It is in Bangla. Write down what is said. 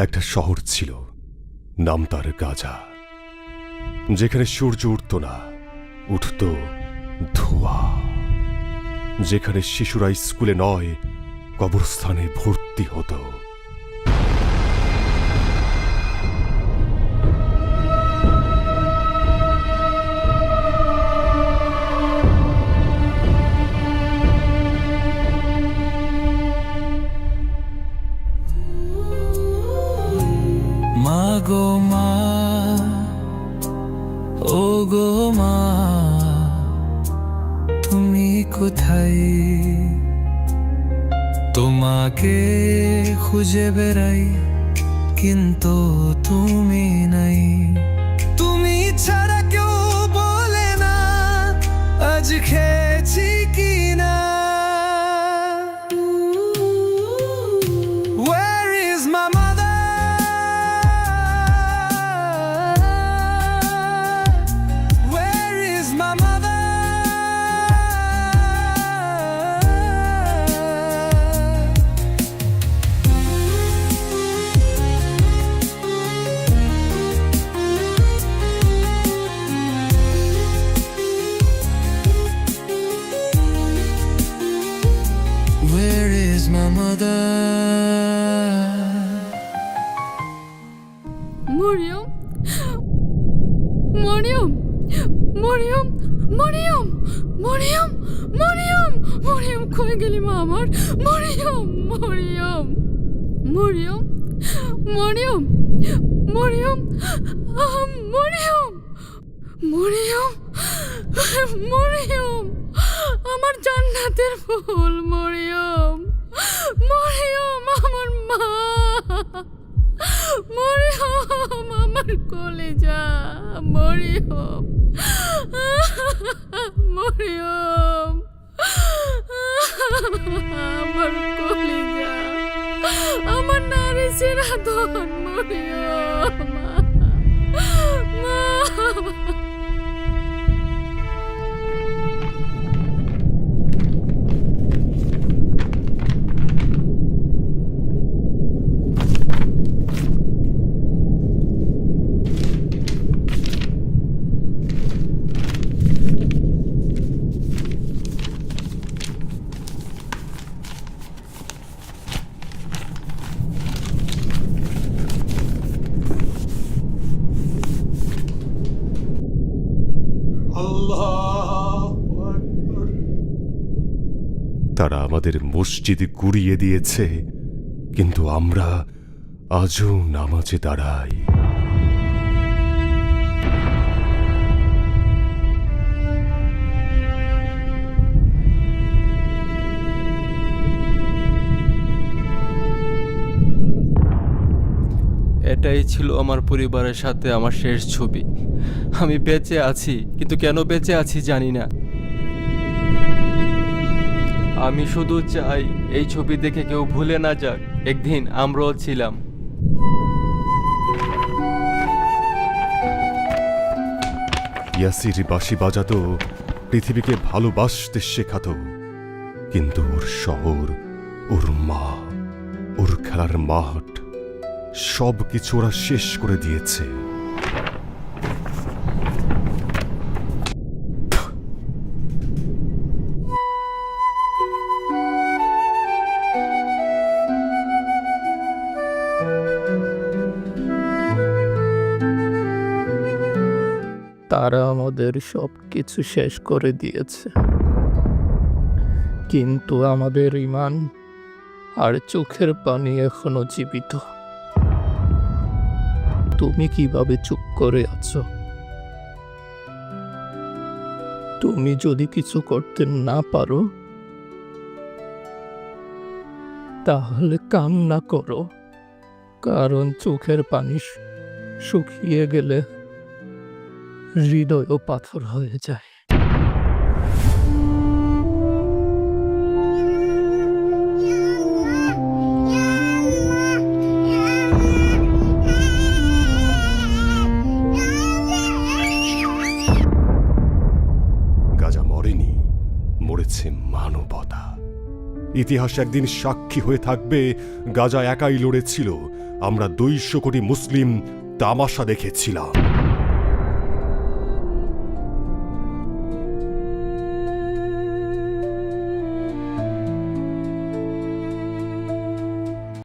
একটা শহর ছিল, নাম তার গাজা, যেখানে সূর্য উঠত না, উঠত ধোঁয়া, যেখানে শিশুরা স্কুলে নয় কবরস্থানে ভর্তি হতো। মা গো মা, ও গো মা, তুমি কোথায়? তোমাকে খুঁজে বেড়াই, কিন্তু তুমি নাই। তুমি ছাড়া কেউ বলে না আজ খেয়েছি কি না। Where is my mother? Where is my mother? Where is my mother? Mariam, Mariam, Mariam, Mariam, Mariam, Mariam, Mariam, কই গেলি মা আমার? মরিয়ম, মরিয়ম, মরিয়ম, মরিয়ম, মরিয়ম, মরিয়ম, মরিয়ম, মরিয়ম, আমার জান্নাতের ফুল মরিয়ম, মরিয়ম, আমার মা, মরিয়ম, আমার কলেজা, মরিয়ম, মরিয়ম, আমার কলেজা, আমার নারী সিরাধন, মরিয়ম, মা। তারা আমাদের মসজিদ গুড়িয়ে দিয়েছে, কিন্তু আমরা আজও নামাজে দাঁড়াই। এটাই ছিল আমার পরিবারের সাথে আমার শেষ ছবি। আমি বেঁচে আছি, কিন্তু কেন বেঁচে আছি জানি না। আমি শুধু চাই এই ছবি দেখে কেউ ভুলে না যাক একদিন আমরাও ছিলাম। ইয়াসির বাঁশি বাজাতো, পৃথিবীকে ভালোবাসতে শেখাতো, কিন্তু ওর শহর, ওর মা, ওর খেলার মাঠ, সব কিছু ওরা শেষ করে দিয়েছে। তারা আমাদের সব কিছু শেষ করে দিয়েছে, কিন্তু আমাদের ঈমান আর চোখের পানি এখনো জীবিত। তুমি কিভাবে চুপ করে আছো? তুমি যদি কিছু করতে না পারো তাহলে কান্না করো, কারণ চোখের পানি শুকিয়ে গেলে হৃদয়ও পাথর হয়ে যায়। গাজা মরেনি, মরেছে মানবতা। ইতিহাস একদিন সাক্ষী হয়ে থাকবে গাজা একাই লড়েছিল, আমরা 200 কোটি মুসলিম তামাশা দেখেছিলাম।